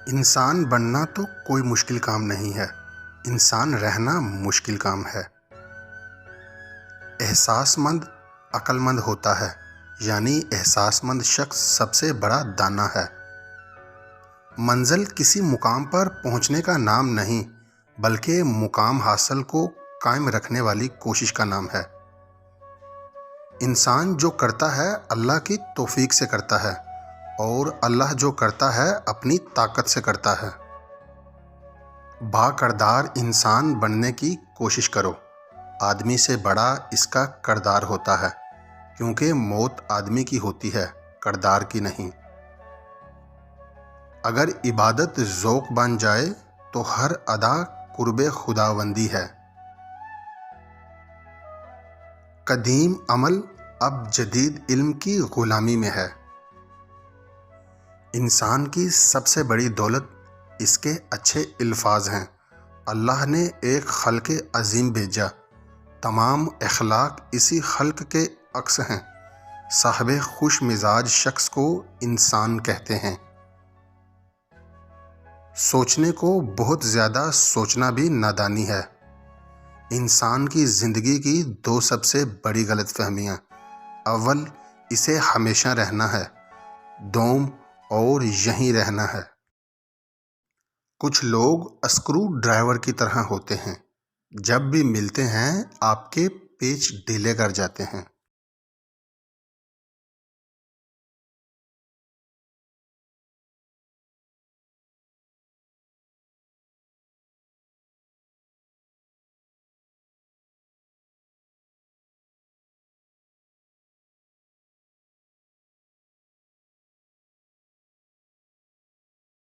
انسان بننا تو کوئی مشکل کام نہیں ہے، انسان رہنا مشکل کام ہے۔ احساس مند عقل مند ہوتا ہے، یعنی احساس مند شخص سب سے بڑا دانا ہے۔ منزل کسی مقام پر پہنچنے کا نام نہیں، بلکہ مقام حاصل کو قائم رکھنے والی کوشش کا نام ہے۔ انسان جو کرتا ہے اللہ کی توفیق سے کرتا ہے، اور اللہ جو کرتا ہے اپنی طاقت سے کرتا ہے۔ با کردار انسان بننے کی کوشش کرو، آدمی سے بڑا اس کا کردار ہوتا ہے، کیونکہ موت آدمی کی ہوتی ہے، کردار کی نہیں۔ اگر عبادت ذوق بن جائے تو ہر ادا قرب خداوندی ہے۔ قدیم عمل اب جدید علم کی غلامی میں ہے۔ انسان کی سب سے بڑی دولت اس کے اچھے الفاظ ہیں۔ اللہ نے ایک خلق عظیم بھیجا، تمام اخلاق اسی خلق کے عکس ہیں۔ صاحب خوش مزاج شخص کو انسان کہتے ہیں۔ سوچنے کو بہت زیادہ سوچنا بھی نادانی ہے۔ انسان کی زندگی کی دو سب سے بڑی غلط فہمیاں: اول، اسے ہمیشہ رہنا ہے، دوم، اور یہیں رہنا ہے۔ کچھ لوگ اسکرو ڈرائیور کی طرح ہوتے ہیں، جب بھی ملتے ہیں آپ کے پیچ ڈھیلے کر جاتے ہیں۔